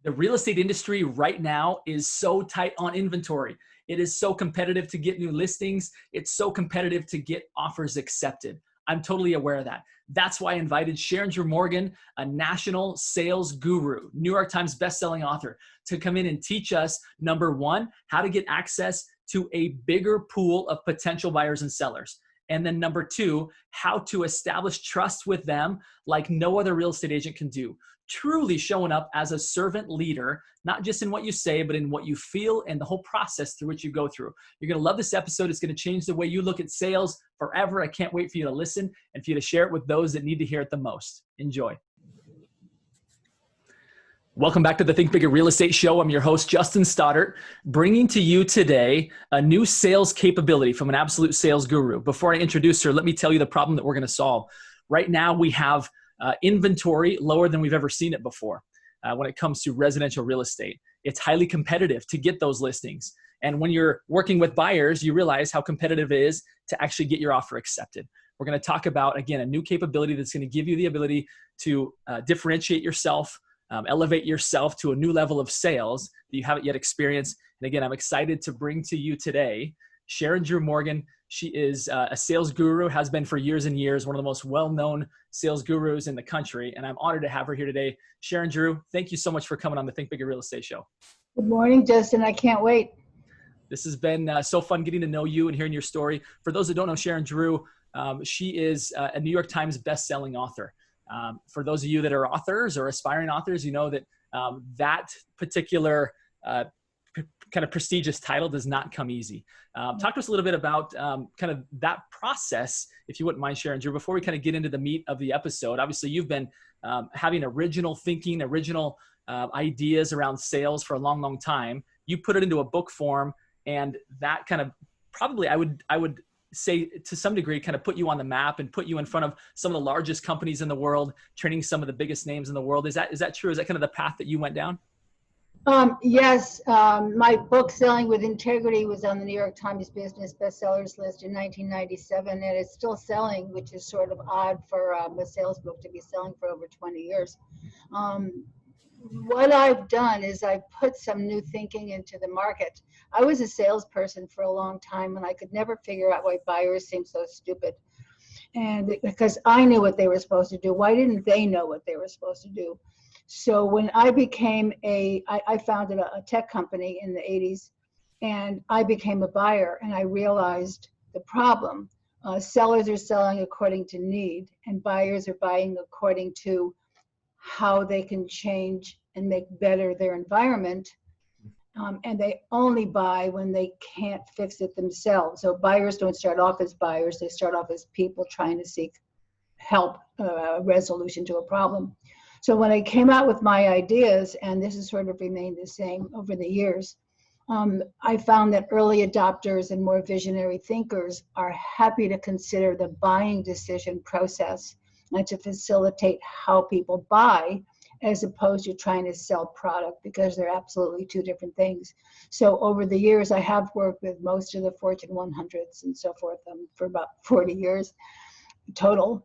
The real estate industry right now is so tight on inventory. It is so competitive to get new listings. It's so competitive to get offers accepted. I'm totally aware of that. That's why I invited Sharon-Drew Morgen, a national sales guru, New York Times bestselling author, to come in and teach us, number one, how to get access to a bigger pool of potential buyers and sellers. And then number two, how to establish trust with them like no other real estate agent can do. Truly showing up as a servant leader, not just in what you say, but in what you feel and the whole process through which you go through. You're going to love this episode. It's going to change the way you look at sales forever. I can't wait for you to listen and for you to share it with those that need to hear it the most. Enjoy. Welcome back to the Think Bigger Real Estate Show. I'm your host, Justin Stoddart, bringing to you today a new sales capability from an absolute sales guru. Before I introduce her, let me tell you the problem that we're going to solve. Right now, we have inventory lower than we've ever seen it before when it comes to residential real estate. It's highly competitive to get those listings. And when you're working with buyers, you realize how competitive it is to actually get your offer accepted. We're going to talk about, again, a new capability that's going to give you the ability to differentiate yourself, elevate yourself to a new level of sales that you haven't yet experienced. And again, I'm excited to bring to you today Sharon-Drew Morgen. She is a sales guru, has been for years and years, one of the most well-known sales gurus in the country. And I'm honored to have her here today. Sharon-Drew, thank you so much for coming on the Think Bigger Real Estate Show. Good morning, Justin. I can't wait. This has been so fun getting to know you and hearing your story. For those that don't know Sharon-Drew, she is a New York Times best-selling author. For those of you that are authors or aspiring authors, you know that that particular kind of prestigious title does not come easy. Talk to us a little bit about kind of that process, if you wouldn't mind, Sharon-Drew, before we kind of get into the meat of the episode. Obviously, you've been having original thinking, original ideas around sales for a long, long time. You put it into a book form, and that kind of probably, I would say to some degree, kind of put you on the map and put you in front of some of the largest companies in the world, training some of the biggest names in the world. Is that true? Is that kind of the path that you went down? Yes, my book, Selling with Integrity, was on the New York Times Business Bestsellers list in 1997, and it's still selling, which is sort of odd for a sales book to be selling for over 20 years. What I've done is I've put some new thinking into the market. I was a salesperson for a long time, and I could never figure out why buyers seem so stupid. And because I knew what they were supposed to do, why didn't they know what they were supposed to do? So when I became I founded a tech company in the 80s, and I became a buyer, and I realized the problem. Sellers are selling according to need, and buyers are buying according to how they can change and make better their environment. And they only buy when they can't fix it themselves. So buyers don't start off as buyers. They start off as people trying to seek help, resolution to a problem. So when I came out with my ideas, and this has sort of remained the same over the years, I found that early adopters and more visionary thinkers are happy to consider the buying decision process and to facilitate how people buy, as opposed to trying to sell product, because they're absolutely two different things. So over the years, I have worked with most of the Fortune 100s and so forth for about 40 years total.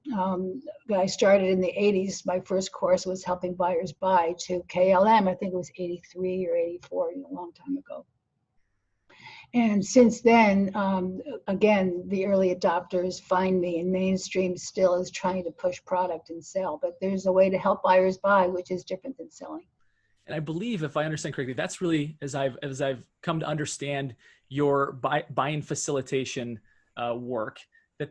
I started in the 80s. My first course was helping buyers buy to KLM. I think it was 83 or 84, a long time ago. And since then, again, the early adopters find me, and mainstream still is trying to push product and sell. But there's a way to help buyers buy, which is different than selling. And I believe, if I understand correctly, that's really, as I've come to understand your buying facilitation work,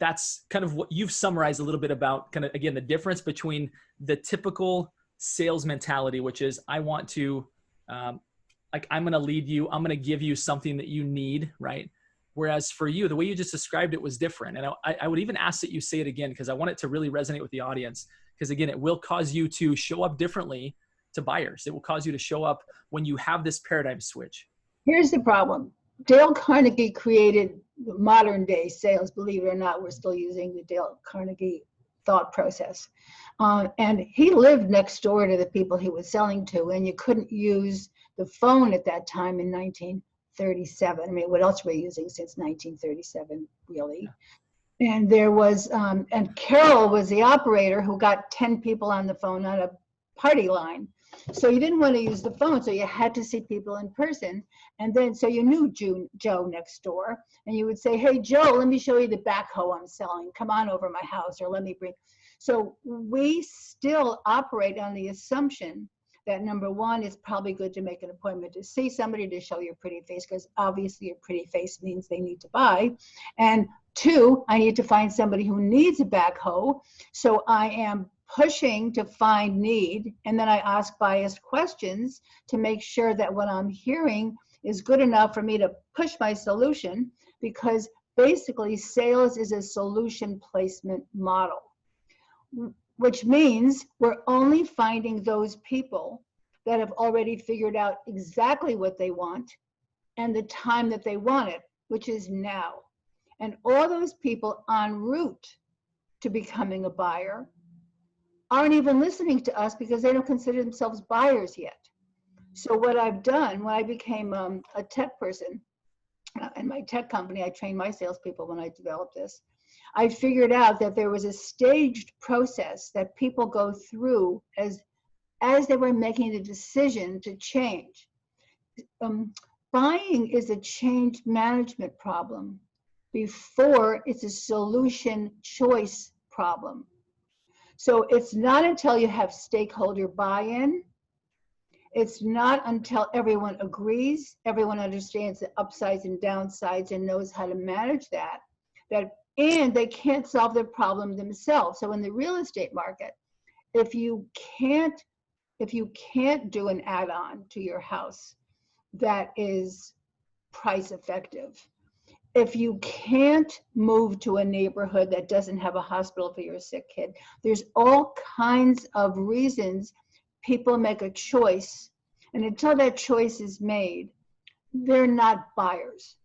that's kind of what you've summarized a little bit about, kind of, again, the difference between the typical sales mentality, which is I want to, I'm going to lead you, I'm going to give you something that you need, right? Whereas for you, the way you just described it was different. And I would even ask that you say it again, because I want it to really resonate with the audience. Because again, it will cause you to show up differently to buyers. It will cause you to show up when you have this paradigm switch. Here's the problem. Dale Carnegie created modern day sales. Believe it or not, we're still using the Dale Carnegie thought process. And he lived next door to the people he was selling to, and you couldn't use the phone at that time in 1937. I mean, what else were we using since 1937, really? Yeah. And there was, and Carol was the operator who got 10 people on the phone on a party line. So you didn't want to use the phone, so you had to see people in person. And then, so you knew Joe next door, and you would say, hey, Joe, let me show you the backhoe I'm selling. Come on over my house, or let me bring. So we still operate on the assumption that number one, it's probably good to make an appointment to see somebody to show your pretty face, because obviously your pretty face means they need to buy. And two, I need to find somebody who needs a backhoe. So I am pushing to find need, and then I ask biased questions to make sure that what I'm hearing is good enough for me to push my solution, because basically sales is a solution placement model, which means we're only finding those people that have already figured out exactly what they want and the time that they want it, which is now. And all those people en route to becoming a buyer aren't even listening to us because they don't consider themselves buyers yet. So what I've done when I became a tech person, in my tech company, I trained my salespeople when I developed this. I figured out that there was a staged process that people go through as they were making the decision to change. Buying is a change management problem before it's a solution choice problem. So it's not until you have stakeholder buy-in, it's not until everyone agrees, everyone understands the upsides and downsides and knows how to manage that, and they can't solve the problem themselves. So in the real estate market, if you can't do an add-on to your house that is price effective, if you can't move to a neighborhood that doesn't have a hospital for your sick kid, there's all kinds of reasons people make a choice. And until that choice is made, they're not buyers.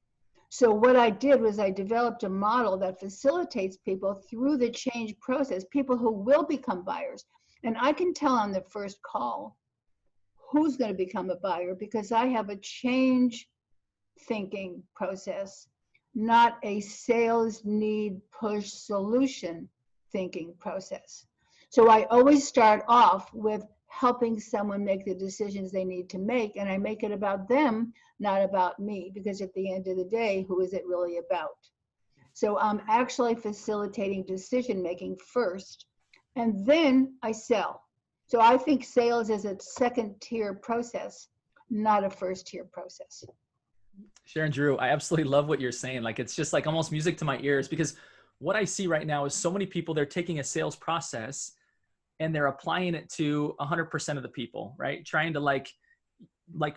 So what I did was I developed a model that facilitates people through the change process, people who will become buyers. And I can tell on the first call who's going to become a buyer because I have a change thinking process, not a sales need push solution thinking process. So I always start off with helping someone make the decisions they need to make, and I make it about them, not about me, because at the end of the day, who is it really about? So I'm actually facilitating decision making first, and then I sell. So I think sales is a second tier process, not a first tier process. Sharon-Drew, I absolutely love what you're saying. Like, it's just like almost music to my ears, because what I see right now is so many people, they're taking a sales process and they're applying it to 100% of the people, right? Trying to like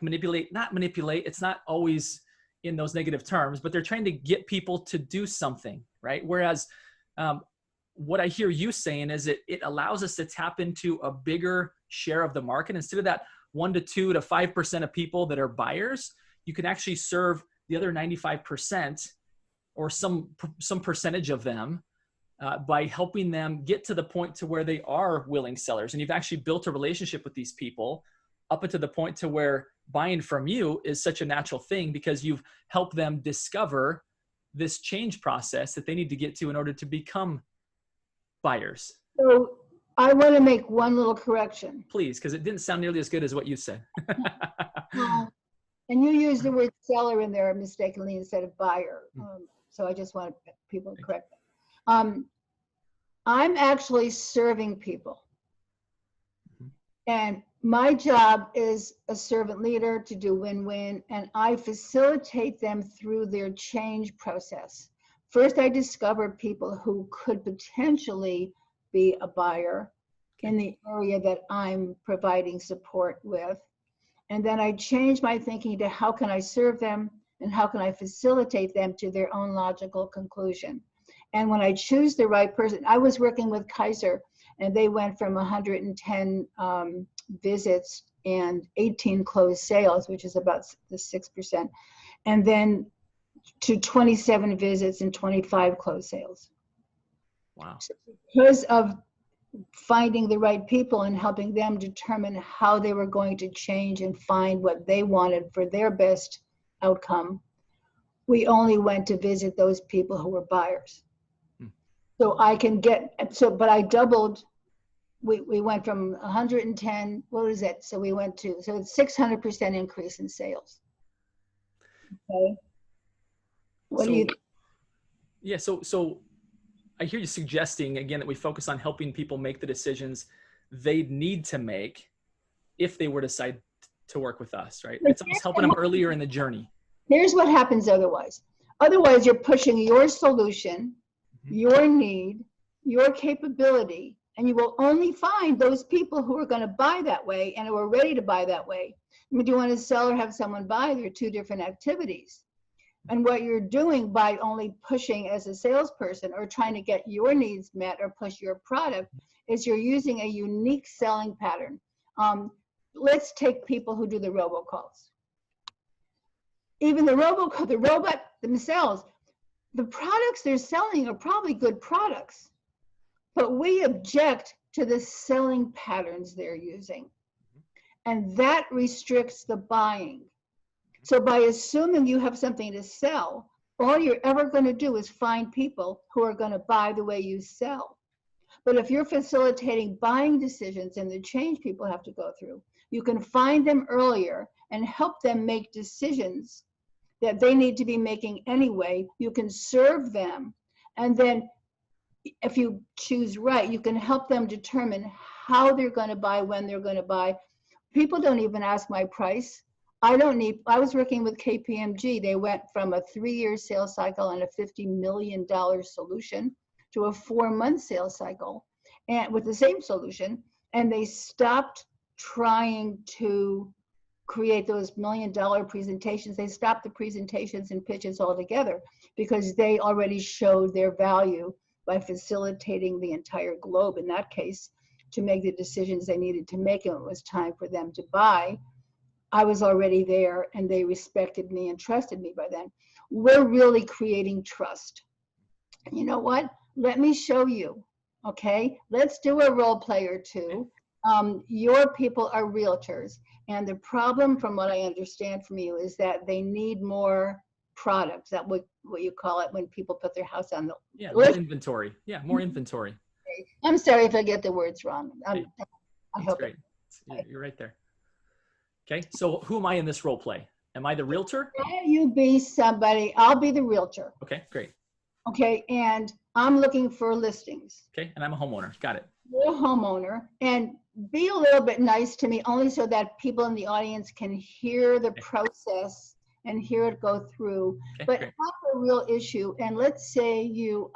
manipulate, not manipulate. It's not always in those negative terms, but they're trying to get people to do something, right? Whereas what I hear you saying is it allows us to tap into a bigger share of the market. Instead of that 1 to 2 to 5% of people that are buyers, you can actually serve the other 95% or some percentage of them by helping them get to the point to where they are willing sellers. And you've actually built a relationship with these people up to the point to where buying from you is such a natural thing because you've helped them discover this change process that they need to get to in order to become buyers. So I want to make one little correction. Please, because it didn't sound nearly as good as what you said. And you use the word seller in there mistakenly instead of buyer. So I just want people to correct that. I'm actually serving people. And my job is a servant leader to do win-win, and I facilitate them through their change process. First, I discover people who could potentially be a buyer in the area that I'm providing support with. And then I change my thinking to how can I serve them and how can I facilitate them to their own logical conclusion. And when I choose the right person, I was working with Kaiser, and they went from 110 visits and 18 closed sales, which is about the 6%, and then to 27 visits and 25 closed sales. Wow. So because of finding the right people and helping them determine how they were going to change and find what they wanted for their best outcome, we only went to visit those people who were buyers. So I can get, but I doubled we went from 110, what is it? So we went to, so it's 600% increase in sales. Okay. What do you? Yeah, so I hear you suggesting again that we focus on helping people make the decisions they need to make if they were to decide to work with us, right? It's almost helping them earlier in the journey. Here's what happens otherwise. Otherwise, you're pushing your solution, your need, your capability, and you will only find those people who are going to buy that way and who are ready to buy that way. I mean, do you want to sell or have someone buy? They're two different activities. And what you're doing by only pushing as a salesperson or trying to get your needs met or push your product is you're using a unique selling pattern. Let's take people who do the robocalls. Even the robot themselves, the products they're selling are probably good products, but we object to the selling patterns they're using. And that restricts the buying. So by assuming you have something to sell, all you're ever going to do is find people who are going to buy the way you sell. But if you're facilitating buying decisions and the change people have to go through, you can find them earlier and help them make decisions that they need to be making anyway. You can serve them. And then if you choose right, you can help them determine how they're going to buy, when they're going to buy. People don't even ask my price. I was working with KPMG. They went from a 3-year sales cycle and a $50 million solution to a 4-month sales cycle and with the same solution. And they stopped trying to create those $1 million presentations. They stopped the presentations and pitches altogether because they already showed their value by facilitating the entire globe, in that case, to make the decisions they needed to make. And it was time for them to buy. I was already there and they respected me and trusted me by then. We're really creating trust. You know what? Let me show you, okay? Let's do a role play or two. Your people are realtors. And the problem, from what I understand from you, is that they need more products. That what you call it when people put their house on the more inventory. Yeah, more inventory. I'm sorry if I get the words wrong. I hope great. You're right there. Okay, so who am I in this role play? Am I the realtor? You be somebody. I'll be the realtor. Okay, great. Okay, and I'm looking for listings. Okay, and I'm a homeowner. Got it. You're a homeowner, and be a little bit nice to me, only so that people in the audience can hear the process and hear it go through. But have a real issue, and let's say you're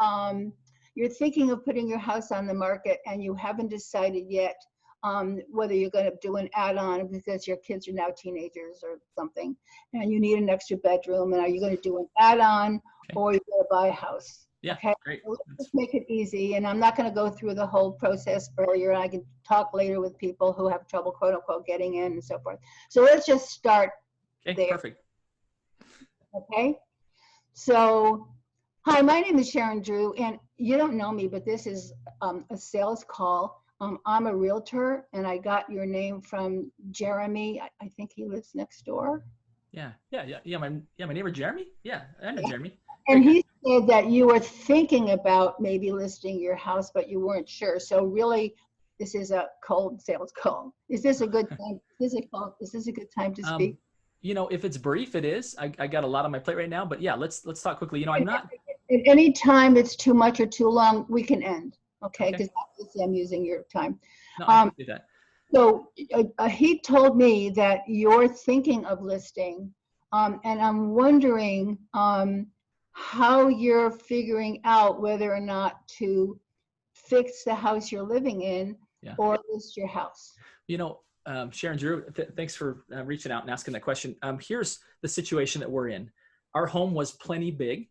thinking of putting your house on the market and you haven't decided yet whether you're going to do an add-on because your kids are now teenagers or something, and you need an extra bedroom, and are you going to do an add-on or you're going to buy a house? Yeah, okay, great. So let's make it easy, and I'm not going to go through the whole process earlier. I can talk later with people who have trouble, quote unquote, getting in and so forth. So let's just start there. Perfect. Okay, so hi, my name is Sharon-Drew, and you don't know me, but this is a sales call. I'm a realtor, and I got your name from Jeremy. I think he lives next door. Yeah. My neighbor Jeremy. Yeah, I know Jeremy. And he said that you were thinking about maybe listing your house, but you weren't sure. So really, this is a cold sales call. Is this a good time? Is this a good time to speak? You know, if it's brief, it is. I got a lot on my plate right now, but yeah, let's talk quickly. You know, I'm not. At any time it's too much or too long, we can end. Okay, because obviously I'm using your time. No, I can do that. So he told me that you're thinking of listing, and I'm wondering how you're figuring out whether or not to fix the house you're living in or list your house. You know, Sharon-Drew, thanks for reaching out and asking that question. Here's the situation that we're in. Our home was plenty big.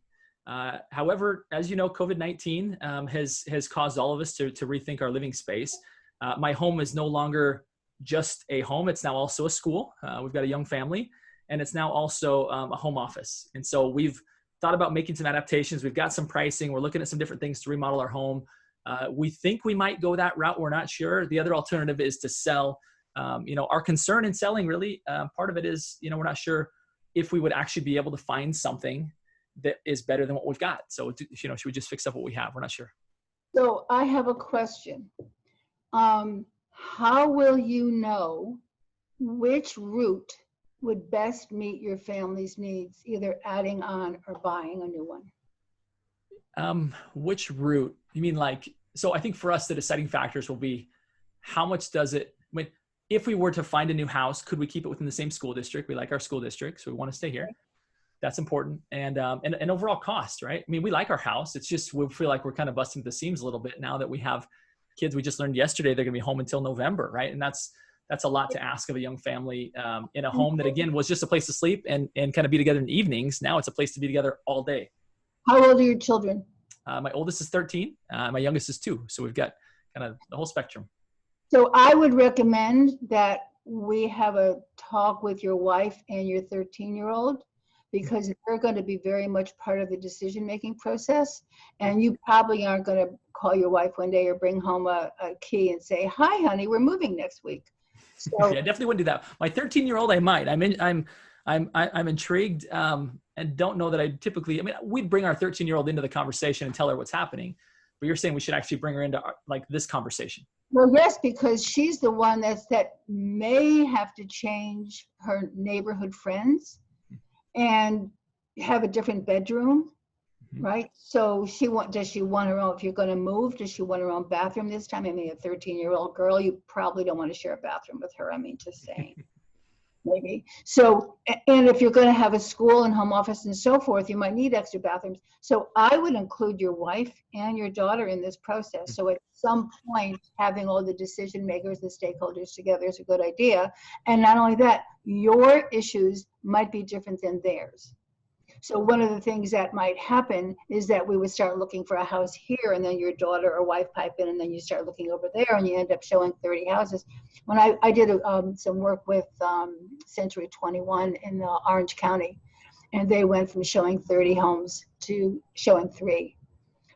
However, as you know, COVID-19 has caused all of us to rethink our living space. My home is no longer just a home. It's now also a school. We've got a young family, and it's now also a home office. And so we've thought about making some adaptations. We've got some pricing. We're looking at some different things to remodel our home. We think we might go that route. We're not sure. The other alternative is to sell. You know, our concern in selling really, part of it is, you know, we're not sure if we would actually be able to find something that is better than what we've got. So, you know, should we just fix up what we have? We're not sure. So I have a question. How will you know which route would best meet your family's needs, either adding on or buying a new one? Which route? You mean like, so I think for us, the deciding factors will be how much does it, if we were to find a new house, could we keep it within the same school district? We like our school district, so we want to stay here. That's important. And overall cost, right? I mean, we like our house. It's just, we feel like we're kind of busting the seams a little bit now that we have kids. We just learned yesterday they're going to be home until November, right? And that's a lot to ask of a young family in a home that, again, was just a place to sleep and kind of be together in the evenings. Now it's a place to be together all day. How old are your children? My oldest is 13. My youngest is 2. So we've got kind of the whole spectrum. So I would recommend that we have a talk with your wife and your 13-year-old, because they're going to be very much part of the decision-making process. And you probably aren't going to call your wife one day or bring home a key and say, "Hi, honey, we're moving next week." So yeah, definitely wouldn't do that. My 13-year-old, I might. I'm intrigued and don't know that I typically. I mean, we'd bring our 13-year-old into the conversation and tell her what's happening. But you're saying we should actually bring her into like this conversation. well, yes, because she's the one that may have to change her neighborhood friends and have a different bedroom, right? So does she want her own, if you're going to move, does she want her own bathroom this time? I mean, a 13-year-old girl, you probably don't want to share a bathroom with her. I mean, just saying. Maybe. So, and if you're going to have a school and home office and so forth, you might need extra bathrooms. So I would include your wife and your daughter in this process. So at some point, having all the decision makers, the stakeholders together is a good idea. And not only that, your issues might be different than theirs. So one of the things that might happen is that we would start looking for a house here, and then your daughter or wife pipe in, and then you start looking over there, and you end up showing 30 houses. When I did some work with Century 21 in Orange County, and they went from showing 30 homes to showing 3,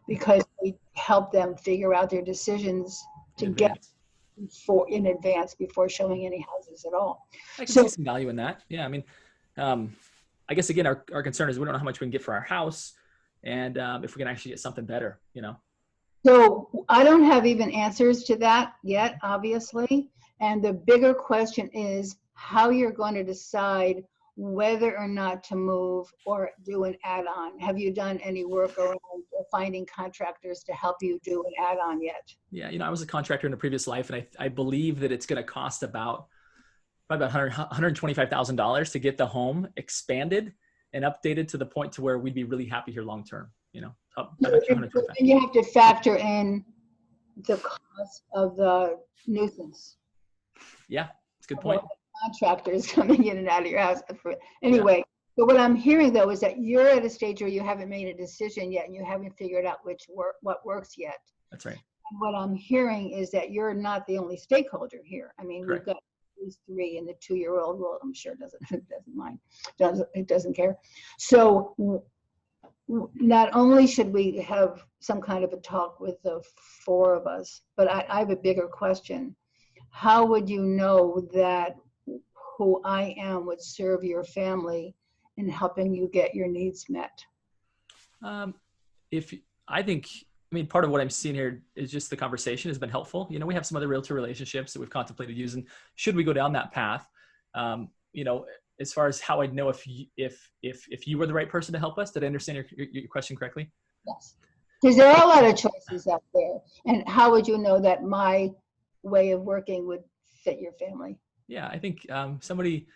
because we helped them figure out their decisions to get in advance before showing any houses at all. I can see some value in that. Yeah, I mean, I guess, again, our concern is we don't know how much we can get for our house, and if we can actually get something better, you know. So I don't have even answers to that yet, obviously. And the bigger question is how you're going to decide whether or not to move or do an add-on. Have you done any work around finding contractors to help you do an add-on yet? Yeah, you know, I was a contractor in a previous life, and I believe that it's going to cost probably about $125,000 to get the home expanded and updated to the point to where we'd be really happy here long term. You know, and you have to factor in the cost of the nuisance. Yeah, it's a good point. Contractors coming in and out of your house. Anyway, yeah. So what I'm hearing though is that you're at a stage where you haven't made a decision yet, and you haven't figured out what works yet. That's right. And what I'm hearing is that you're not the only stakeholder here. I mean, Correct. We've got these 3, and the 2-year-old, well, I'm sure doesn't mind, it doesn't care. So not only should we have some kind of a talk with the 4 of us, but I have a bigger question. How would you know that who I am would serve your family in helping you get your needs met? I mean, part of what I'm seeing here is just the conversation has been helpful. You know, we have some other realtor relationships that we've contemplated using. Should we go down that path? You know, as far as how I'd know if you were the right person to help us. Did I understand your question correctly? Yes. Because there are a lot of choices out there. And how would you know that my way of working would fit your family? Yeah, I think somebody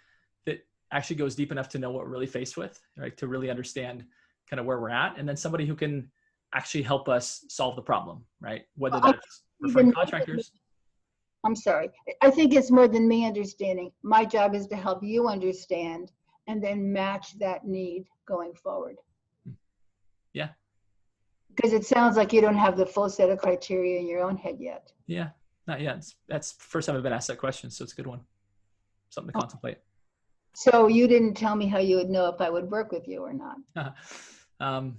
that actually goes deep enough to know what we're really faced with, right? To really understand kind of where we're at, and then somebody who can actually help us solve the problem, right? Whether that's referring contractors. I'm sorry. I think it's more than me understanding. My job is to help you understand and then match that need going forward. Yeah. Because it sounds like you don't have the full set of criteria in your own head yet. Yeah, not yet. That's the first time I've been asked that question, so it's a good one. Something to contemplate. So you didn't tell me how you would know if I would work with you or not.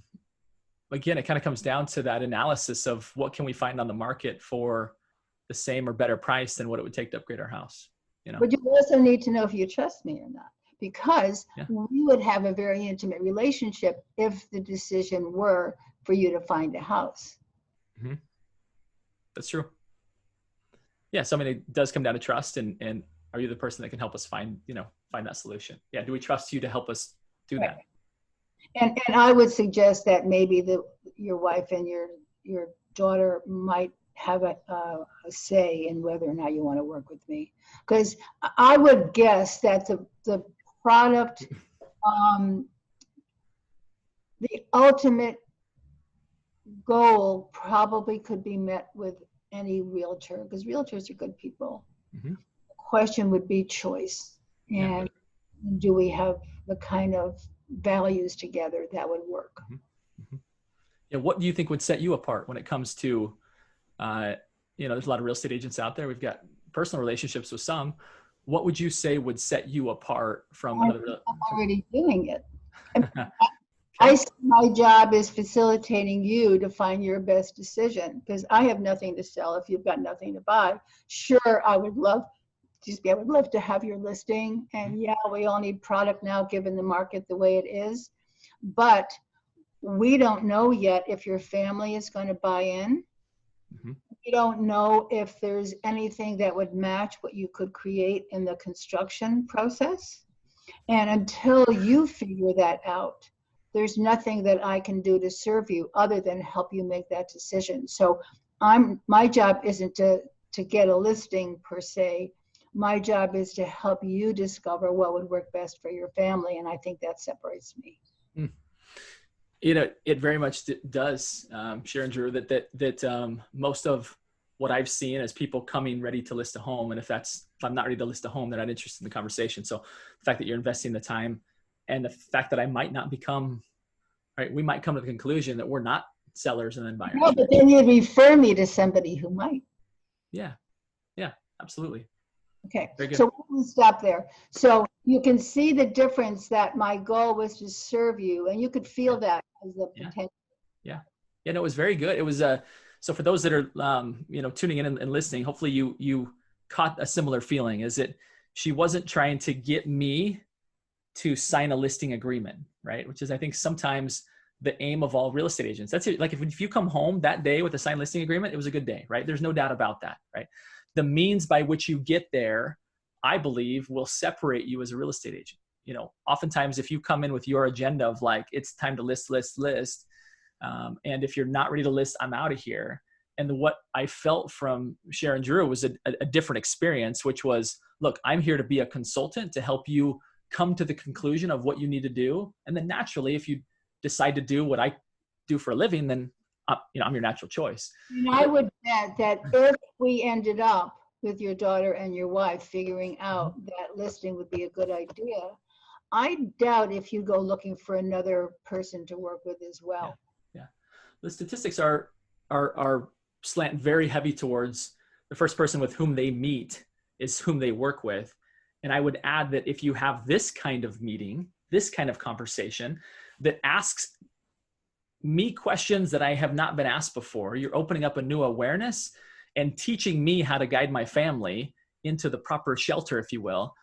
Again, it kind of comes down to that analysis of what can we find on the market for the same or better price than what it would take to upgrade our house. You know? But you also need to know if you trust me or not, because we would have a very intimate relationship if the decision were for you to find a house. Mm-hmm. That's true. Yeah. So I mean, it does come down to trust, and are you the person that can help us find that solution? Yeah. Do we trust you to help us do Right. that? And I would suggest that maybe your wife and your daughter might have a say in whether or not you want to work with me, because I would guess that the product, the ultimate goal probably could be met with any realtor, because realtors are good people. Mm-hmm. The question would be choice, Yeah. and do we have the kind of values together that would work? Mm-hmm. Mm-hmm. Yeah. What do you think would set you apart when it comes to, there's a lot of real estate agents out there. We've got personal relationships with some. What would you say would set you apart from I'm another? already doing it. Okay. I see my job is facilitating you to find your best decision, because I have nothing to sell if you've got nothing to buy. Sure, I would love to have your listing, and yeah, we all need product now given the market the way it is, but we don't know yet if your family is going to buy in. Mm-hmm. We don't know if there's anything that would match what you could create in the construction process. And until you figure that out, there's nothing that I can do to serve you other than help you make that decision. So my job isn't to get a listing per se. My job is to help you discover what would work best for your family. And I think that separates me. Mm. It very much does, Sharon-Drew, that most of what I've seen is people coming ready to list a home. And if I'm not ready to list a home, they're not interested in the conversation. So the fact that you're investing the time, and the fact that I might not become, right, we might come to the conclusion that we're not sellers and then buyers. No, but then you refer me to somebody who might. Yeah. Yeah, absolutely. Okay, Very good. so we'll stop there. So you can see the difference, that my goal was to serve you, and you could feel that as the potential. Yeah. Yeah, no, it was very good. It was, so for those that are, tuning in and listening, hopefully you caught a similar feeling. Is it, she wasn't trying to get me to sign a listing agreement, right? Which is, I think, sometimes the aim of all real estate agents. That's it. Like if you come home that day with a signed listing agreement, it was a good day, right? There's no doubt about that, right? The means by which you get there, I believe, will separate you as a real estate agent. Oftentimes if you come in with your agenda of like, it's time to list, and if you're not ready to list, I'm out of here. And what I felt from Sharon-Drew was a different experience, which was, look, I'm here to be a consultant to help you come to the conclusion of what you need to do. And then naturally, if you decide to do what I do for a living, then I'm your natural choice. And I would bet that if we ended up with your daughter and your wife figuring out that listing would be a good idea, I doubt if you go looking for another person to work with as well. Yeah. The statistics are slant very heavy towards the first person with whom they meet is whom they work with. And I would add that if you have this kind of meeting, this kind of conversation that asks me questions that I have not been asked before, you're opening up a new awareness and teaching me how to guide my family into the proper shelter, if you will.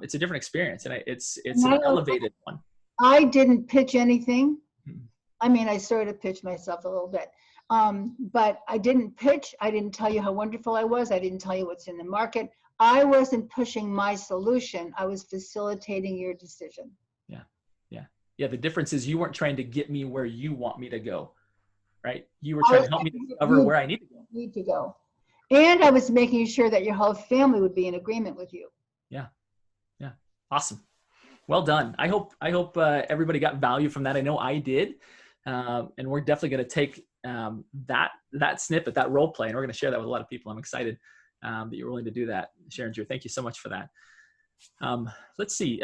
It's a different experience, and it's an elevated one. I didn't pitch anything. I mean, I sort of pitched myself a little bit, but I didn't pitch. I didn't tell you how wonderful I was. I didn't tell you what's in the market. I wasn't pushing my solution. I was facilitating your decision. Yeah. The difference is you weren't trying to get me where you want me to go, right? You were trying to help me discover where I need to go. And I was making sure that your whole family would be in agreement with you. Yeah. Awesome. Well done. I hope everybody got value from that. I know I did. And we're definitely going to take that snippet, that role play, and we're going to share that with a lot of people. I'm excited that you're willing to do that, Sharon-Drew. Thank you so much for that. Let's see.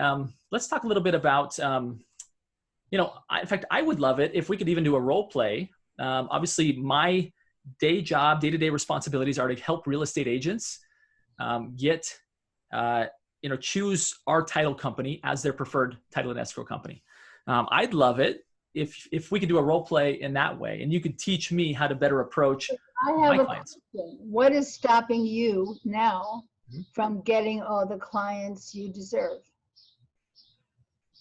Let's talk a little bit about, in fact, I would love it if we could even do a role play. Obviously, my day-to-day responsibilities are to help real estate agents choose our title company as their preferred title and escrow company. I'd love it if we could do a role play in that way, and you could teach me how to better approach my clients. Question. What is stopping you now from getting all the clients you deserve?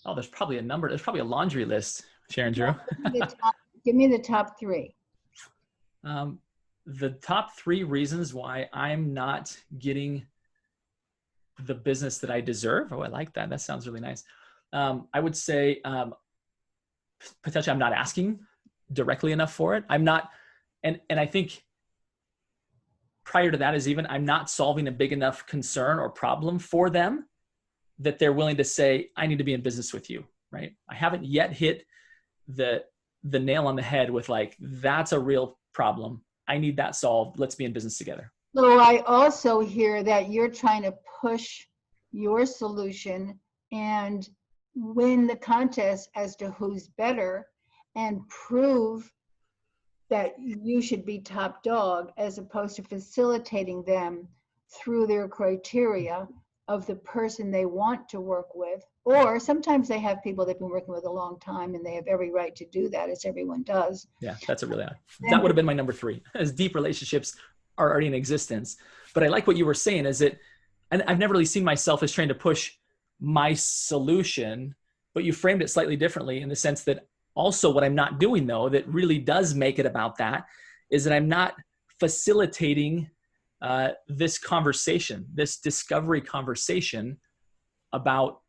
Oh, there's probably a laundry list, Sharon-Drew. Give me the top three. the top 3 reasons why I'm not getting the business that I deserve. Oh, I like that. That sounds really nice. I would say potentially I'm not asking directly enough for it. I'm not, and I think prior to that is even I'm not solving a big enough concern or problem for them that they're willing to say, I need to be in business with you, right? I haven't yet hit the nail on the head with like, that's a real problem. I need that solved. Let's be in business together. So I also hear that you're trying to push your solution and win the contest as to who's better and prove that you should be top dog, as opposed to facilitating them through their criteria of the person they want to work with. Or sometimes they have people they've been working with a long time and they have every right to do that, as everyone does. Yeah, that's a really, that would have been my number 3, as deep relationships are already in existence. But I like what you were saying is that, and I've never really seen myself as trying to push my solution, but you framed it slightly differently in the sense that also what I'm not doing though, that really does make it about that, is that I'm not facilitating this conversation, this discovery conversation about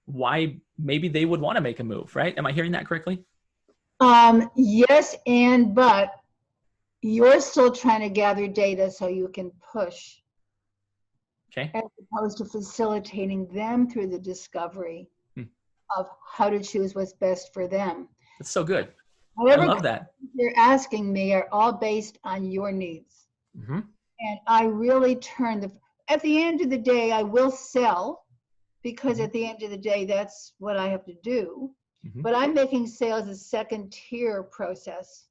why maybe they would want to make a move, right? Am I hearing that correctly? Yes, but you're still trying to gather data so you can push. Okay. As opposed to facilitating them through the discovery of how to choose what's best for them. That's so good. Whatever I love that. You're asking me are all based on your needs. Mm-hmm. And I really at the end of the day, I will sell, because at the end of the day, that's what I have to do. Mm-hmm. But I'm making sales a second tier process.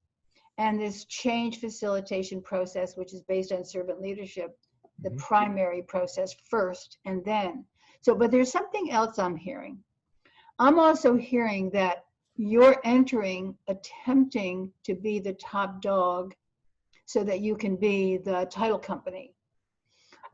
And this change facilitation process, which is based on servant leadership, the primary process first, and then. But there's something else I'm hearing. I'm also hearing that you're attempting to be the top dog so that you can be the title company.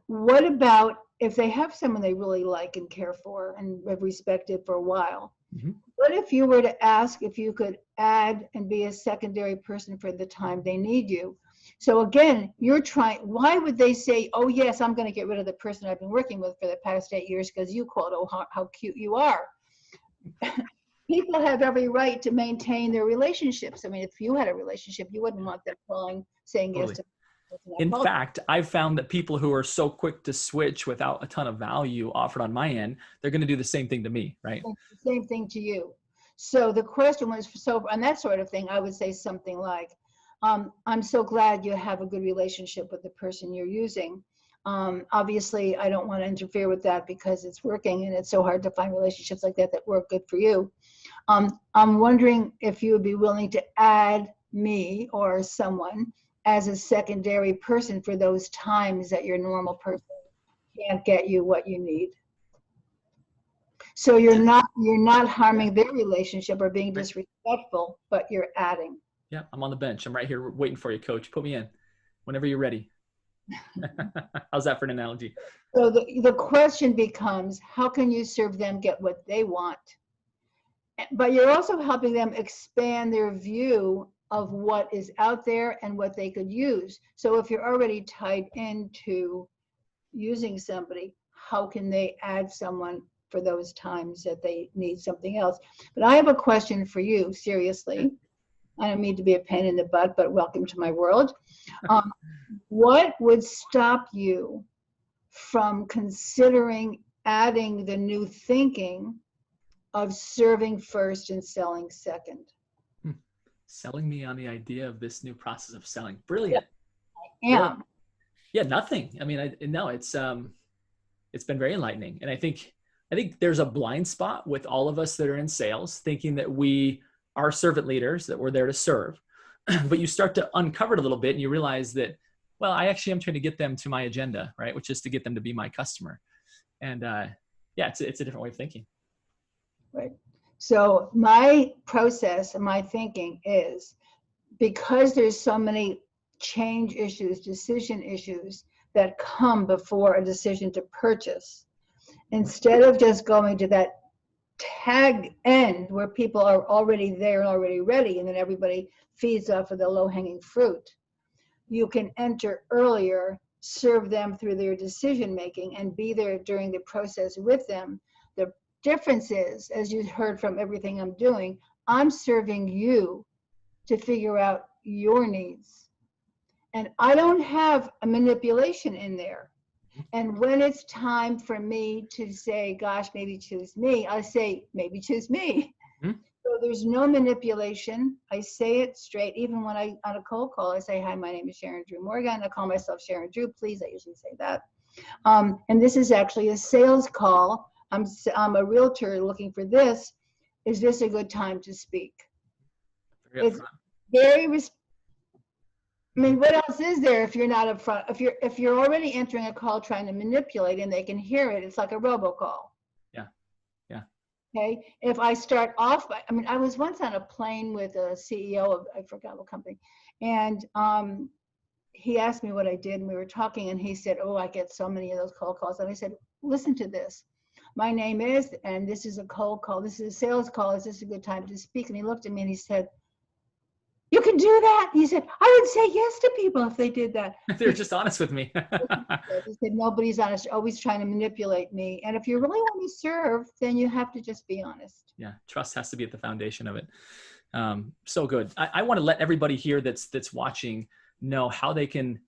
What about if they have someone they really like and care for and have respected for a while? Mm-hmm. What if you were to ask if you could add and be a secondary person for the time they need you? So again, why would they say, oh yes, I'm going to get rid of the person I've been working with for the past 8 years because you called, oh, how cute you are. People have every right to maintain their relationships. I mean, if you had a relationship, you wouldn't want them saying totally. Yes to. In fact, I've found that people who are so quick to switch without a ton of value offered on my end, they're going to do the same thing to me, right? The same thing to you. So the question was, on that sort of thing, I would say something like, I'm so glad you have a good relationship with the person you're using. Obviously, I don't want to interfere with that because it's working and it's so hard to find relationships like that work good for you. I'm wondering if you would be willing to add me or someone as a secondary person for those times that your normal person can't get you what you need. So you're not harming their relationship or being disrespectful, but you're adding. Yeah, I'm on the bench. I'm right here waiting for you, coach. Put me in whenever you're ready. How's that for an analogy? So the question becomes, how can you serve them get what they want? But you're also helping them expand their view of what is out there and what they could use. So if you're already tied into using somebody, how can they add someone for those times that they need something else? But I have a question for you, seriously. I don't mean to be a pain in the butt, but welcome to my world. What would stop you from considering adding the new thinking of serving first and selling second? Selling me on the idea of this new process of selling. Brilliant. Yeah. Yeah, nothing. I mean, it's been very enlightening. And I think there's a blind spot with all of us that are in sales, thinking that we are servant leaders, that we're there to serve. But you start to uncover it a little bit and you realize that, well, I actually am trying to get them to my agenda, right? Which is to get them to be my customer. And it's a different way of thinking. Right. So my process and my thinking is, because there's so many change issues, decision issues that come before a decision to purchase, instead of just going to that tag end where people are already there and already ready, and then everybody feeds off of the low-hanging fruit, you can enter earlier, serve them through their decision making, and be there during the process with them. The difference is, as you heard from everything I'm doing, I'm serving you to figure out your needs. And I don't have a manipulation in there. And when it's time for me to say, gosh, maybe choose me, I say, maybe choose me. Mm-hmm. So there's no manipulation. I say it straight. Even when on a cold call, I say, hi, my name is Sharon-Drew Morgen. I call myself Sharon-Drew, please. I usually say that. And this is actually a sales call. I'm a realtor looking for this. Is this a good time to speak? It's very, I mean, what else is there if you're not upfront? If you're already entering a call trying to manipulate and they can hear it, it's like a robocall. Yeah. Yeah. Okay. If I start off by, I mean, I was once on a plane with a CEO of, I forgot what company, and he asked me what I did, and we were talking, and he said, oh, I get so many of those cold calls. And I said, listen to this. My name is, and this is a cold call. This is a sales call. Is this a good time to speak? And he looked at me and he said, you can do that. He said, I would say yes to people if they did that. They're just honest with me. He said, nobody's honest, always trying to manipulate me. And if you really want to serve, then you have to just be honest. Yeah. Trust has to be at the foundation of it. So good. I want to let everybody here that's watching know how they can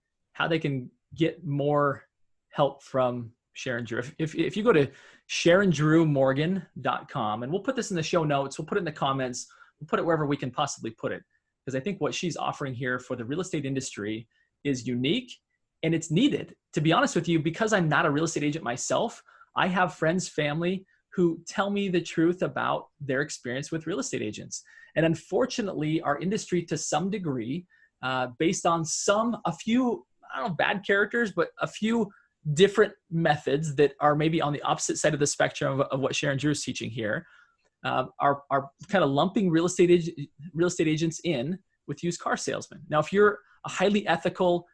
get more help from Sharon-Drew. If you go to Sharon-Drew-Morgen.com, and we'll put this in the show notes, we'll put it in the comments, we'll put it wherever we can possibly put it. Because I think what she's offering here for the real estate industry is unique and it's needed. To be honest with you, because I'm not a real estate agent myself, I have friends, family who tell me the truth about their experience with real estate agents. And unfortunately, our industry to some degree, based on a few, I don't know, bad characters, but a few different methods that are maybe on the opposite side of the spectrum of what Sharon-Drew is teaching here, are kind of lumping real estate agents in with used car salesmen. Now, if you're a highly ethical,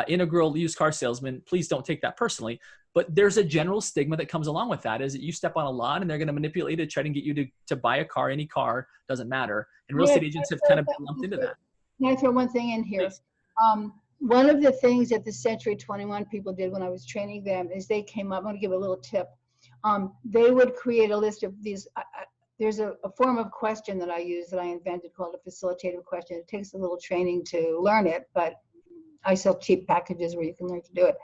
integral used car salesman, please don't take that personally. But there's a general stigma that comes along with that, is that you step on a lot and they're going to manipulate it, try to get you to buy a car, any car, doesn't matter. And real estate agents have kind of been lumped into that. Can I throw one thing in here? One of the things that the Century 21 people did when I was training them is they came up, I'm going to give a little tip. They would create a list of these. There's a form of question that I use that I invented called a facilitative question. It takes a little training to learn it, but I sell cheap packages where you can learn to do it.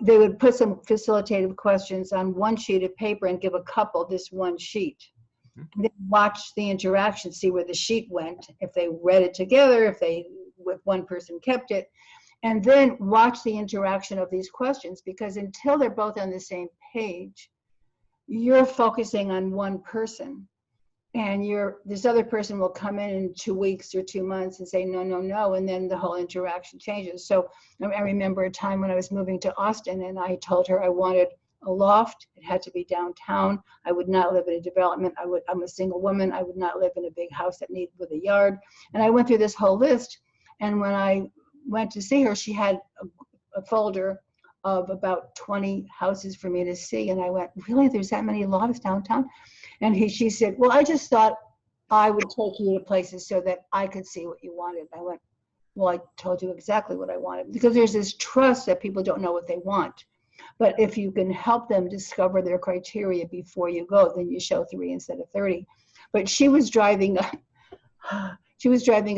They would put some facilitative questions on one sheet of paper and give a couple this one sheet. And then watch the interaction, see where the sheet went, if they read it together, if one person kept it, and then watch the interaction of these questions, because until they're both on the same page, you're focusing on one person, and this other person will come in 2 weeks or 2 months and say no, no, no, and then the whole interaction changes. So I remember a time when I was moving to Austin, and I told her I wanted a loft. It had to be downtown. I would not live in a development. I'm a single woman. I would not live in a big house that needed with a yard. And I went through this whole list, and when I went to see her, she had a folder of about 20 houses for me to see. And I went, really, there's that many lofts downtown? And she said, well, I just thought I would take you to places so that I could see what you wanted. And I went, well, I told you exactly what I wanted, because there's this trust that people don't know what they want. But if you can help them discover their criteria before you go, then you show 3 instead of 30. But she was driving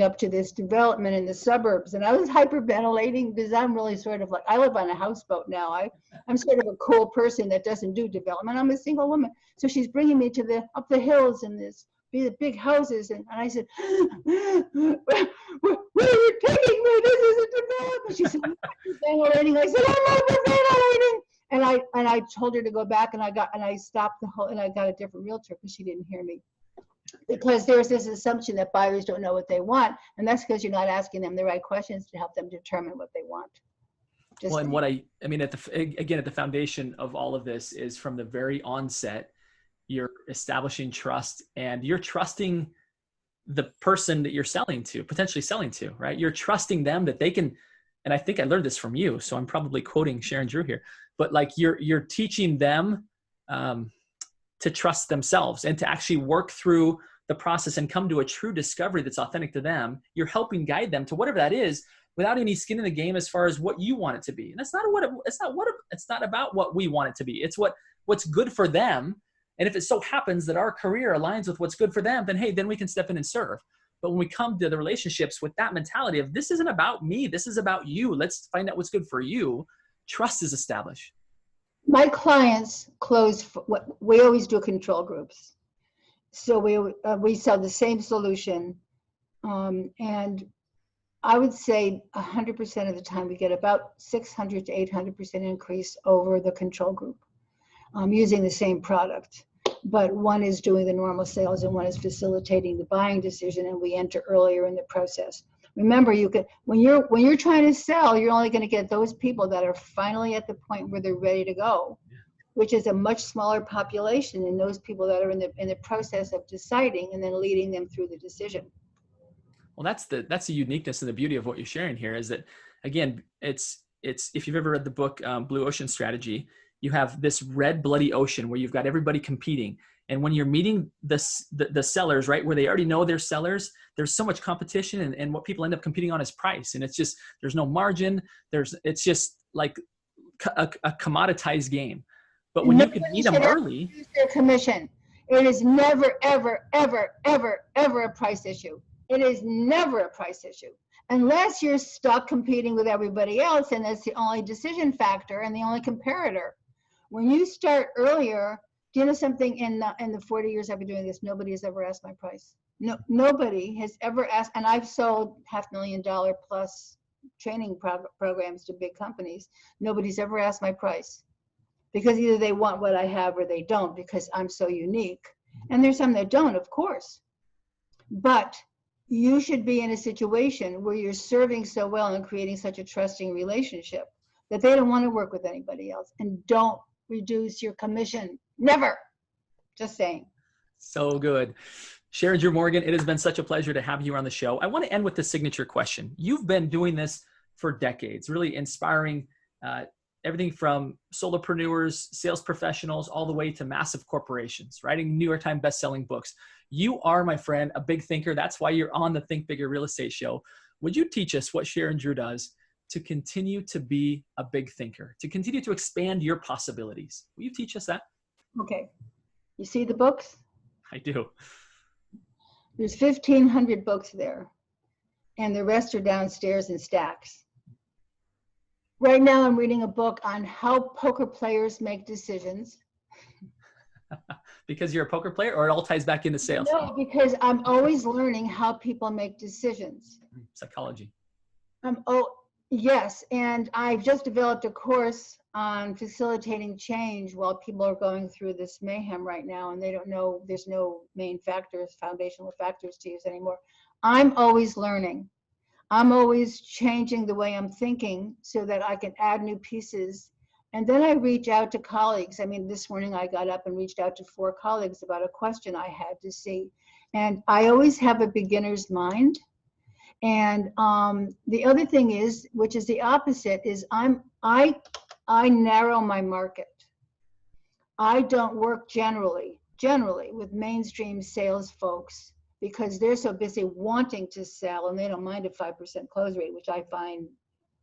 up to this development in the suburbs, and I was hyperventilating because I'm really sort of like, I live on a houseboat now. I'm sort of a cool person that doesn't do development. I'm a single woman. So she's bringing me to up the hills and the big houses. And I said, where are you taking me? This is a development. She said, I'm hyperventilating. I said, I'm hyperventilating. And I told her to go back, and I stopped and I got a different realtor because she didn't hear me. Because there's this assumption that buyers don't know what they want, and that's because you're not asking them the right questions to help them determine what they want. Well, and what I mean, at the foundation of all of this is, from the very onset, you're establishing trust, and you're trusting the person that you're potentially selling to, right? You're trusting them that they can, and I think I learned this from you, so I'm probably quoting Sharon-Drew here, but like you're teaching them to trust themselves and to actually work through the process and come to a true discovery that's authentic to them. You're helping guide them to whatever that is, without any skin in the game as far as what you want it to be. And it's not about what we want it to be. It's what's good for them. And if it so happens that our career aligns with what's good for them, then hey, then we can step in and serve. But when we come to the relationships with that mentality of this isn't about me, this is about you. Let's find out what's good for you. Trust is established. My clients we always do control groups. So we sell the same solution. And I would say 100% of the time we get about 600 to 800% increase over the control group using the same product. But one is doing the normal sales and one is facilitating the buying decision, and we enter earlier in the process. Remember, when you're trying to sell, you're only going to get those people that are finally at the point where they're ready to go, which is a much smaller population than those people that are in the process of deciding and then leading them through the decision. Well, that's the uniqueness and the beauty of what you're sharing here is that, again, it's if you've ever read the book Blue Ocean Strategy, you have this red bloody ocean where you've got everybody competing. And when you're meeting the sellers, right, where they already know they're sellers, there's so much competition, and what people end up competing on is price. And it's just, there's no margin. It's just like a commoditized game. But when you can meet them early, use their commission. It is never, ever, ever, ever, ever a price issue. It is never a price issue unless you're stuck competing with everybody else, and that's the only decision factor and the only comparator. When you start earlier, do you know something? In the 40 years I've been doing this, nobody has ever asked my price. No, nobody has ever asked, and I've sold $500,000 plus training programs to big companies. Nobody's ever asked my price because either they want what I have or they don't, because I'm so unique. And there's some that don't, of course. But you should be in a situation where you're serving so well and creating such a trusting relationship that they don't want to work with anybody else. And don't reduce your commission. Never. Just saying. So good. Sharon-Drew Morgen, it has been such a pleasure to have you on the show. I want to end with the signature question. You've been doing this for decades, really inspiring everything from solopreneurs, sales professionals, all the way to massive corporations, writing New York Times best-selling books. You are, my friend, a big thinker. That's why you're on the Think Bigger Real Estate Show. Would you teach us what Sharon-Drew does to continue to be a big thinker, to continue to expand your possibilities? Will you teach us that? Okay. You see the books? I do. There's 1,500 books there, and the rest are downstairs in stacks. Right now, I'm reading a book on how poker players make decisions. Because you're a poker player, or it all ties back into sales? No, because I'm always learning how people make decisions. Psychology. Yes, and I've just developed a course on facilitating change while people are going through this mayhem right now, and they don't know, there's no main factors, foundational factors to use anymore. I'm always learning. I'm always changing the way I'm thinking so that I can add new pieces. And then I reach out to colleagues. I mean, this morning I got up and reached out to 4 colleagues about a question I had to see. And I always have a beginner's mind. And the other thing is, which is the opposite, is I narrow my market. I don't work generally with mainstream sales folks because they're so busy wanting to sell and they don't mind a 5% close rate, which I find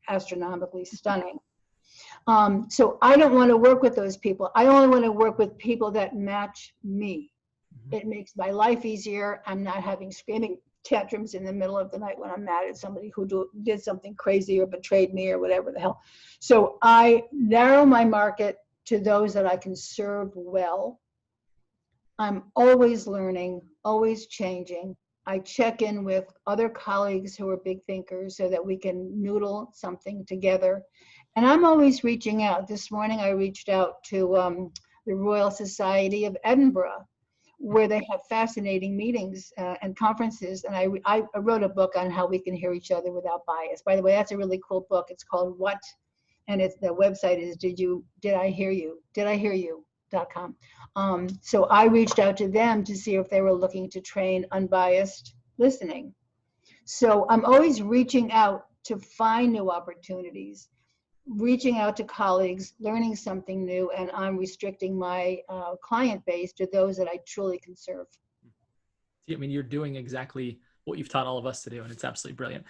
astronomically stunning. So I don't want to work with those people. I only want to work with people that match me. It makes my life easier. I'm not having screaming tantrums in the middle of the night when I'm mad at somebody who did something crazy or betrayed me or whatever the hell. So I narrow my market to those that I can serve well. I'm always learning, always changing. I check in with other colleagues who are big thinkers so that we can noodle something together. And I'm always reaching out. This morning I reached out to the Royal Society of Edinburgh, where they have fascinating meetings and conferences. And I wrote a book on how we can hear each other without bias. By the way, that's a really cool book. It's called What? And the website is didihhearyou.com. So I reached out to them to see if they were looking to train unbiased listening. So I'm always reaching out to find new opportunities, reaching out to colleagues, learning something new, and I'm restricting my client base to those that I truly can serve. I mean, you're doing exactly what you've taught all of us to do, and it's absolutely brilliant.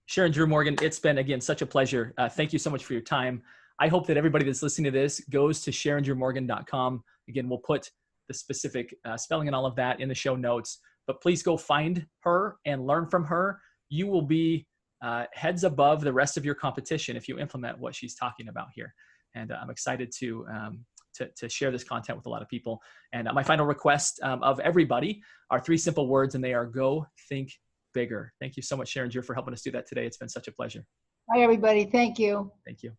Sharon-Drew Morgen, it's been, again, such a pleasure. Thank you so much for your time. I hope that everybody that's listening to this goes to SharonDrewMorgen.com. Again, we'll put the specific spelling and all of that in the show notes. But please go find her and learn from her. You will be heads above the rest of your competition if you implement what she's talking about here. And I'm excited to share this content with a lot of people. And my final request of everybody are 3 simple words, and they are go, think, bigger. Thank you so much, Sharon-Drew, for helping us do that today. It's been such a pleasure. Bye, everybody. Thank you. Thank you.